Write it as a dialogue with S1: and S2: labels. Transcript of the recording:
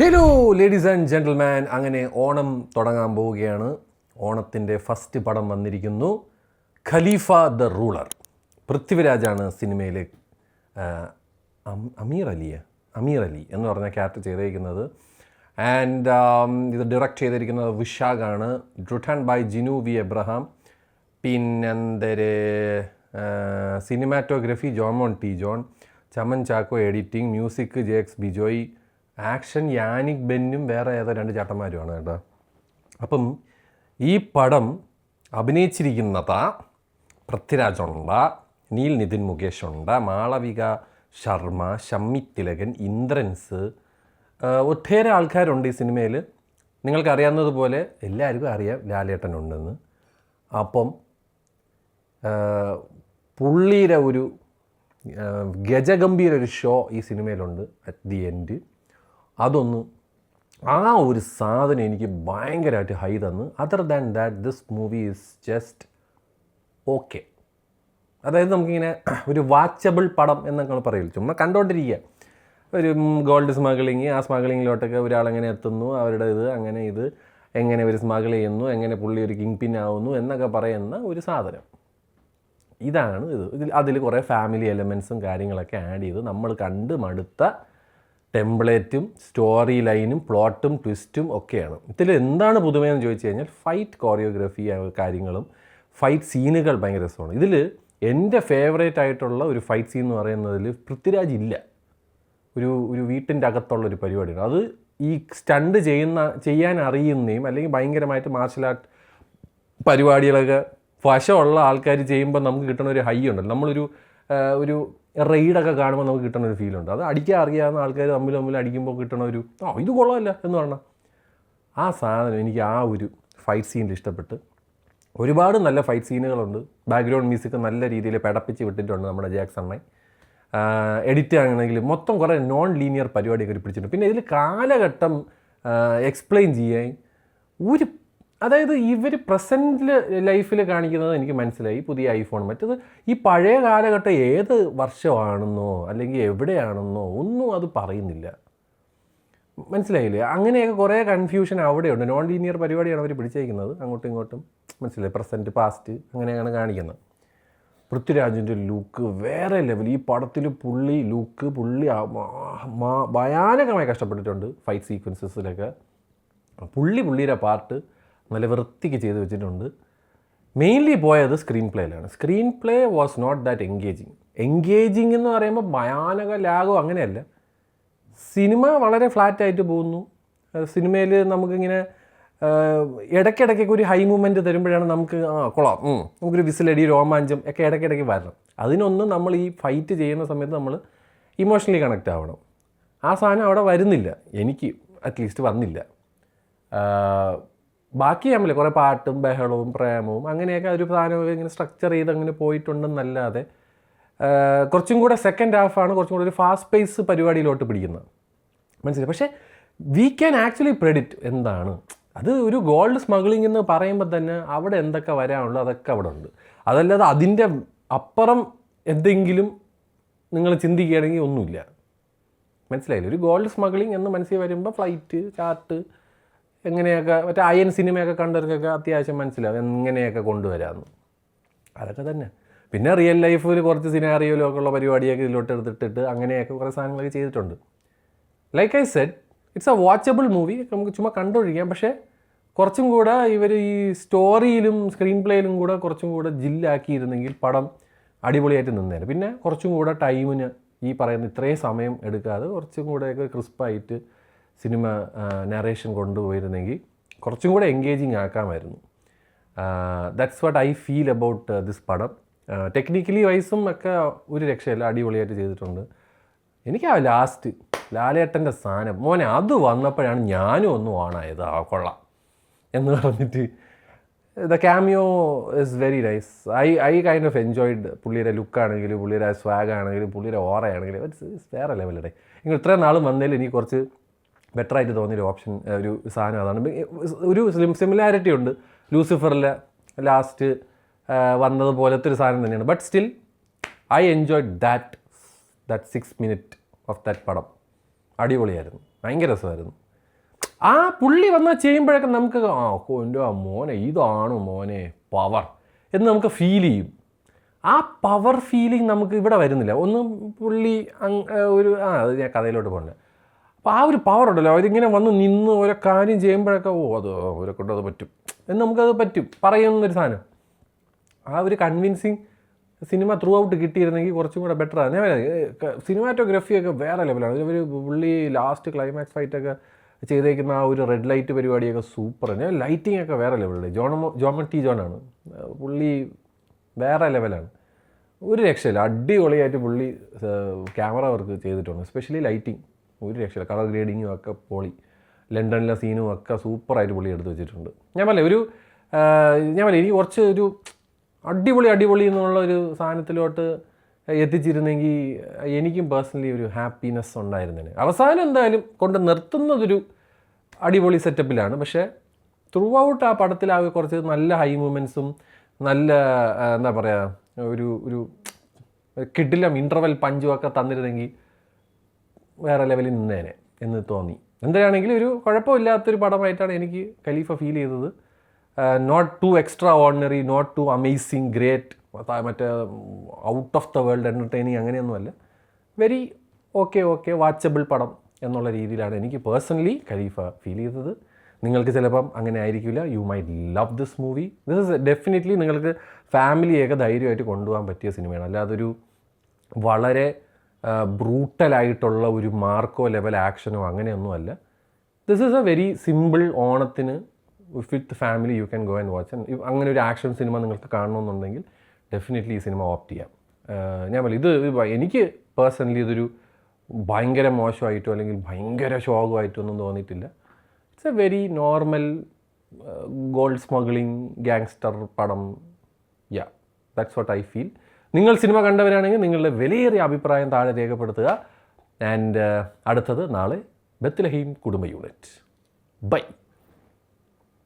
S1: Hello ladies and gentleman, അങ്ങനെ ഓണം തുടങ്ങാൻ പോവുകയാണ്. ഓണത്തിൻ്റെ ഫസ്റ്റ് പടം വന്നിരിക്കുന്നു, ഖലീഫ ദ റൂളർ. പൃഥ്വിരാജാണ് സിനിമയിൽ അമീർ അലി എന്ന് പറഞ്ഞ ക്യാരക്ടർ ചെയ്തിരിക്കുന്നത്. ആൻഡ് ഇത് ഡയറക്റ്റ് ചെയ്തിരിക്കുന്നത് വിശാഖാണ്. Written by Jinu V Abraham. പിന്നെന്തര് cinematography Jomon T John, Chaman Chacko editing, music Jakes Bejoy, action Yannick ബെന്നും വേറെ ഏതോ 2 ചേട്ടന്മാരുമാണ് കേട്ടോ. അപ്പം ഈ പടം അഭിനയിച്ചിരിക്കുന്നത് പൃഥ്വിരാജുണ്ട്, നീൽ നിതിൻ മുകേഷ് ഉണ്ട്, മാളവിക ശർമ്മ, ഷമ്മി തിലകൻ, ഇന്ദ്രൻസ്, ഒട്ടേറെ ആൾക്കാരുണ്ട് ഈ സിനിമയിൽ. നിങ്ങൾക്കറിയാവുന്നതുപോലെ എല്ലാവർക്കും അറിയാം ലാലേട്ടനുണ്ടെന്ന്. അപ്പം പുള്ളിയുടെ ഒരു ഗജഗംഭീര ഒരു ഷോ ഈ സിനിമയിലുണ്ട് അറ്റ് ദി എൻഡ്. അതൊന്ന് ആ ഒരു സാധനം എനിക്ക് ഭയങ്കരമായിട്ട് ഹൈ തന്നു. Other than that this movie is just okay. അതായത് നമുക്കിങ്ങനെ ഒരു വാച്ചബിൾ പടം എന്നൊക്കെ പറയില്ല, ചുമ്മാ കണ്ടുകൊണ്ടിരിക്കുക. ഒരു ഗോൾഡ് സ്മഗ്ലിങ്, ആ സ്മഗ്ലിങ്ങിലോട്ടൊക്കെ ഒരാളെങ്ങനെ എത്തുന്നു, അവരുടെ ഇത് അങ്ങനെ ഇത് എങ്ങനെ ഒരു സ്മഗിൾ ചെയ്യുന്നു, എങ്ങനെ പുള്ളി ഒരു കിങ് പിൻ ആവുന്നു എന്നൊക്കെ പറയുന്ന ഒരു സാധനം. ഇതാണ് അതിൽ കുറേ ഫാമിലി എലമെൻസും കാര്യങ്ങളൊക്കെ ആഡ് ചെയ്ത് നമ്മൾ കണ്ട് മടുത്ത ടെംപ്ലേറ്റും സ്റ്റോറി ലൈനും പ്ലോട്ടും ട്വിസ്റ്റും ഒക്കെയാണ്. ഇതിൽ എന്താണ് പുതുമയെന്ന് ചോദിച്ചു കഴിഞ്ഞാൽ ഫൈറ്റ് കോറിയോഗ്രഫി കാര്യങ്ങളും ഫൈറ്റ് സീനുകൾ ഭയങ്കര രസമാണ്. ഇതിൽ എൻ്റെ ഫേവറേറ്റ് ആയിട്ടുള്ള ഒരു ഫൈറ്റ് സീൻ എന്ന് പറയുന്നതിൽ പൃഥ്വിരാജ് ഇല്ല. ഒരു വീട്ടിൻ്റെ അകത്തുള്ളൊരു പരിപാടിയാണ് അത്. ഈ സ്റ്റണ്ട് ചെയ്യാൻ അറിയുന്നതും അല്ലെങ്കിൽ ഭയങ്കരമായിട്ട് മാർഷൽ ആർട്ട് പരിപാടികളൊക്കെ വശമുള്ള ആൾക്കാർ ചെയ്യുമ്പോൾ നമുക്ക് കിട്ടുന്ന ഒരു ഹൈ ഉണ്ടല്ലോ. നമ്മളൊരു റെയ്ഡൊക്കെ കാണുമ്പോൾ നമുക്ക് കിട്ടുന്ന ഒരു ഫീലുണ്ട്. അത് അടിക്കാൻ അറിയാവുന്ന ആൾക്കാർ തമ്മിൽ അടിക്കുമ്പോൾ കിട്ടുന്ന ഒരു ഇത് കൊള്ളാമല്ല എന്ന് പറഞ്ഞാൽ ആ സാധനം എനിക്ക് ആ ഒരു ഫൈറ്റ് സീനിൽ ഇഷ്ടപ്പെട്ട്. ഒരുപാട് നല്ല ഫൈറ്റ് സീനുകളുണ്ട്. ബാക്ക്ഗ്രൗണ്ട് മ്യൂസിക് നല്ല രീതിയിൽ പെടപ്പിച്ച് വിട്ടിട്ടുണ്ട് നമ്മുടെ ജാക്സണ്ണൻ. എഡിറ്റ് ആണെങ്കിൽ മൊത്തം കുറേ നോൺ ലീനിയർ പരിപാടിയൊക്കെ പിടിച്ചിട്ടുണ്ട്. പിന്നെ ഇതിൽ കാലഘട്ടം എക്സ്പ്ലെയിൻ ചെയ്യാൻ അതായത് ഇവർ പ്രസൻറ്റ് ലൈഫിൽ കാണിക്കുന്നത് എനിക്ക് മനസ്സിലായി. പുതിയ ഐഫോൺ, മറ്റത് ഈ പഴയ കാലഘട്ടം ഏത് വർഷമാണെന്നോ അല്ലെങ്കിൽ എവിടെയാണെന്നോ ഒന്നും അത് പറയുന്നില്ല. മനസ്സിലായില്ലേ? അങ്ങനെയൊക്കെ കുറേ കൺഫ്യൂഷൻ അവിടെയുണ്ട്. നോൺ ലീനിയർ പരിപാടിയാണ് അവർ പിടിച്ചേക്കുന്നത്. അങ്ങോട്ടും ഇങ്ങോട്ടും മനസ്സിലായി, പ്രസൻറ്റ് പാസ്റ്റ് അങ്ങനെയാണ് കാണിക്കുന്നത്. പൃഥ്വിരാജിൻ്റെ ലുക്ക് വേറെ ലെവൽ. ഈ പടത്തിൽ പുള്ളി ഭയാനകമായി കഷ്ടപ്പെട്ടിട്ടുണ്ട് ഫൈറ്റ് സീക്വൻസസിലൊക്കെ. പുള്ളിയുടെ പാർട്ട് നല്ല വൃത്തിക്ക് ചെയ്ത് വെച്ചിട്ടുണ്ട്. മെയിൻലി പോയത് സ്ക്രീൻ പ്ലേയിലാണ്. Screenplay was not that engaging എന്ന് പറയുമ്പോൾ ഭയാനക ലാഗോ അങ്ങനെയല്ല. സിനിമ വളരെ ഫ്ലാറ്റായിട്ട് പോകുന്നു. സിനിമയിൽ നമുക്കിങ്ങനെ ഇടയ്ക്കിടയ്ക്കൊക്കെ ഒരു ഹൈ മൂവ്മെൻറ്റ് തരുമ്പോഴാണ് നമുക്ക് കൊള്ളാം, നമുക്കൊരു വിസിലടി രോമാഞ്ചം ഒക്കെ ഇടയ്ക്കിടയ്ക്ക് വരണം. അതിനൊന്നും നമ്മൾ ഈ ഫൈറ്റ് ചെയ്യുന്ന സമയത്ത് നമ്മൾ ഇമോഷണലി കണക്റ്റ് ആവണം. ആ സാധനം അവിടെ വരുന്നില്ല, എനിക്ക് അറ്റ്ലീസ്റ്റ് വന്നില്ല. ബാക്കി നമ്മൾ കുറേ പാട്ടും ബഹളവും പ്രേമവും അങ്ങനെയൊക്കെ ഒരു സാധനമൊക്കെ ഇങ്ങനെ സ്ട്രക്ചർ ചെയ്ത് അങ്ങനെ പോയിട്ടുണ്ടെന്നല്ലാതെ കുറച്ചും കൂടെ സെക്കൻഡ് ഹാഫാണ് കുറച്ചും കൂടെ ഒരു ഫാസ്റ്റ് പേസ് പരിപാടിയിലോട്ട് പിടിക്കുന്നത്. മനസ്സിലായി? പക്ഷേ വി ക്യാൻ ആക്ച്വലി പ്രെഡിക്റ്റ് എന്താണ് അത്. ഒരു ഗോൾഡ് സ്മഗ്ലിംഗ് എന്ന് പറയുമ്പോൾ തന്നെ അവിടെ എന്തൊക്കെ വരാനുള്ളൂ അതൊക്കെ അവിടെ ഉണ്ട്. അതല്ലാതെ അതിൻ്റെ അപ്പുറം എന്തെങ്കിലും നിങ്ങൾ ചിന്തിക്കുകയാണെങ്കിൽ ഒന്നുമില്ല. മനസ്സിലായില്ല? ഒരു ഗോൾഡ് സ്മഗ്ലിംഗ് എന്ന് മനസ്സിൽ വരുമ്പോൾ ഫ്ലൈറ്റ് ചാർട്ട് എങ്ങനെയൊക്കെ മറ്റേ അയൻ സിനിമയൊക്കെ കണ്ടവർക്കൊക്കെ അത്യാവശ്യം മനസ്സിലാവും എങ്ങനെയൊക്കെ കൊണ്ടുവരാമെന്ന്. അതൊക്കെ തന്നെ. പിന്നെ റിയൽ ലൈഫിൽ കുറച്ച് സിനാറിയോയിലൊക്കെ ഉള്ള പരിപാടിയൊക്കെ ഇതിലോട്ട് എടുത്തിട്ടിട്ട് അങ്ങനെയൊക്കെ കുറേ സാധനങ്ങളൊക്കെ ചെയ്തിട്ടുണ്ട്. Like I said, it's a watchable movie. നമുക്ക് ചുമ്മാ കണ്ടുകൊണ്ടിരിക്കാം. പക്ഷേ കുറച്ചും കൂടെ ഇവർ ഈ സ്റ്റോറിയിലും സ്ക്രീൻ പ്ലേയിലും കൂടെ കുറച്ചും കൂടെ ജില്ലാക്കിയിരുന്നെങ്കിൽ പടം അടിപൊളിയായിട്ട് നിന്നേനെ. പിന്നെ കുറച്ചും കൂടെ ടൈമിന് ഈ പറയുന്ന ഇത്രയും സമയം എടുക്കാതെ കുറച്ചും കൂടെയൊക്കെ ക്രിസ്പായിട്ട് സിനിമ നറേഷൻ കൊണ്ടുപോയിരുന്നെങ്കിൽ കുറച്ചും കൂടെ എൻഗേജിങ് ആക്കാമായിരുന്നു. That's what I feel about this പടം. ടെക്നിക്കലി വൈസും ഒക്കെ ഒരു രക്ഷയില്ല, അടിപൊളിയായിട്ട് ചെയ്തിട്ടുണ്ട്. എനിക്ക് ആ ലാസ്റ്റ് ലാലേട്ടൻ്റെ സാധനം മോനെ അത് വന്നപ്പോഴാണ് ഞാനും ഒന്ന് ഓണായത്. കൊള്ളാം എന്ന് പറഞ്ഞിട്ട്. The cameo is very nice. I kind of enjoyed. പുള്ളിയുടെ ലുക്കാണെങ്കിലും പുള്ളിയുടെ സ്വാഗ് ആണെങ്കിലും പുള്ളിയുടെ ഓറയാണെങ്കിലും ഇറ്റ്സ് വേറെ ലെവലിടെ. നിങ്ങൾ ഇത്രയും നാളും വന്നതിൽ എനിക്ക് കുറച്ച് ബെറ്ററായിട്ട് തോന്നിയൊരു ഓപ്ഷൻ ഒരു സാധനം അതാണ്. ഒരു സിമിലാരിറ്റി ഉണ്ട് ലൂസിഫറിലെ ലാസ്റ്റ് വന്നതുപോലത്തെ ഒരു സാധനം തന്നെയാണ്. But still I enjoyed that 6 minutes of that പടം. അടിപൊളിയായിരുന്നു, ഭയങ്കര രസമായിരുന്നു. ആ പുള്ളി വന്നാൽ ചെയ്യുമ്പോഴൊക്കെ നമുക്ക് എൻ്റെ മോനെ ഇതാണ് മോനെ പവർ എന്ന് നമുക്ക് ഫീൽ ചെയ്യും. ആ പവർ ഫീലിംഗ് നമുക്ക് ഇവിടെ വരുന്നില്ല. ഒന്ന് പുള്ളി ഒരു അത് ഞാൻ കഥയിലോട്ട് പോകണ്ടേ. അപ്പോൾ ആ ഒരു പവർ ഉണ്ടല്ലോ, അവരിങ്ങനെ വന്ന് നിന്ന് ഓരോ കാര്യം ചെയ്യുമ്പോഴൊക്കെ അത് അവരെ കൊണ്ട് അത് പറ്റും എന്ന് നമുക്കത് പറ്റും പറയുന്നൊരു സാധനം. ആ ഒരു കൺവിൻസിങ് സിനിമ ത്രൂ ഔട്ട് കിട്ടിയിരുന്നെങ്കിൽ കുറച്ചും കൂടെ ബെറ്ററാണ്. ഞാൻ സിനിമാറ്റോഗ്രഫിയൊക്കെ വേറെ ലെവലാണ്. ഇവർ പുള്ളി ലാസ്റ്റ് ക്ലൈമാക്സ് ഫൈറ്റൊക്കെ ചെയ്തേക്കുന്ന ആ ഒരു റെഡ് ലൈറ്റ് പരിപാടിയൊക്കെ സൂപ്പറാണ്. ലൈറ്റിംഗ് ഒക്കെ വേറെ ലെവലുണ്ട്. ജോമൻ ടി ജോണാണ് പുള്ളി, വേറെ ലെവലാണ്. ഒരു രക്ഷയില്ല, അടിപൊളിയായിട്ട് പുള്ളി ക്യാമറ വർക്ക് ചെയ്തിട്ടുണ്ട്. എസ്പെഷ്യലി ലൈറ്റിംഗ് ഒരു രക്ഷയില്ല. കളർ ഗ്രേഡിങ്ങും ഒക്കെ പൊളി. ലണ്ടനിലെ സീനും ഒക്കെ സൂപ്പറായിട്ട് പുള്ളി എടുത്ത് വെച്ചിട്ടുണ്ട്. ഞാൻ എനിക്ക് കുറച്ച് ഒരു അടിപൊളി എന്നുള്ള ഒരു സാധനത്തിലോട്ട് എത്തിച്ചിരുന്നെങ്കിൽ എനിക്കും പേഴ്സണലി ഒരു ഹാപ്പിനെസ് ഉണ്ടായിരുന്നേനെ. അവസാനം എന്തായാലും കൊണ്ട് നിർത്തുന്നതൊരു അടിപൊളി സെറ്റപ്പിലാണ്. പക്ഷേ ത്രൂ ഔട്ട് ആ പടത്തിൽ ആ കുറച്ച് നല്ല ഹൈ മൂമെൻറ്റ്സും നല്ല എന്താ പറയുക ഒരു കിടിലം ഇൻ്റർവെൽ പഞ്ചും ഒക്കെ തന്നിരുന്നെങ്കിൽ വേറെ ലെവലിൽ നിന്നേനെ എന്ന് തോന്നി. എന്താണെങ്കിലും ഒരു കുഴപ്പമില്ലാത്തൊരു പടമായിട്ടാണ് എനിക്ക് ഖലീഫ ഫീൽ ചെയ്തത്. Not too extraordinary, not too amazing, great, മറ്റേ out of the world entertaining അങ്ങനെയൊന്നുമല്ല. വെരി ഓക്കെ വാച്ചബിൾ പടം എന്നുള്ള രീതിയിലാണ് എനിക്ക് പേഴ്സണലി ഖലീഫ ഫീൽ ചെയ്തത്. നിങ്ങൾക്ക് ചിലപ്പം അങ്ങനെ ആയിരിക്കില്ല. You might love this movie. This is definitely നിങ്ങൾക്ക് ഫാമിലിയൊക്കെ ധൈര്യമായിട്ട് കൊണ്ടുപോകാൻ പറ്റിയ സിനിമയാണ്. അല്ലാതൊരു വളരെ ബ്രൂട്ടലായിട്ടുള്ള ഒരു മാർക്കോ ലെവൽ ആക്ഷനോ അങ്ങനെയൊന്നുമല്ല. This is a very simple ഓണത്തിന് with family you can go and watch. അങ്ങനെ ഒരു ആക്ഷൻ സിനിമ നിങ്ങൾക്ക് കാണണമെന്നുണ്ടെങ്കിൽ ഡെഫിനറ്റ്ലി ഈ സിനിമ ഓപ്റ്റ് ചെയ്യാം. ഞാൻ പറയും, ഇത് എനിക്ക് പേഴ്സണലി ഇതൊരു ഭയങ്കര മോശമായിട്ടോ അല്ലെങ്കിൽ ഭയങ്കര ശോകമായിട്ടോ ഒന്നും തോന്നിയിട്ടില്ല. It's a very normal gold smuggling gangster പടം. That's what I feel. നിങ്ങൾ സിനിമ കണ്ടവരാണെങ്കിൽ നിങ്ങളുടെ വിലയേറിയ അഭിപ്രായം താഴെ രേഖപ്പെടുത്തുക. ആൻഡ് അടുത്തത് നാളെ ബത്ലഹീം കുടുംബ യൂണിറ്റ്. ബൈ.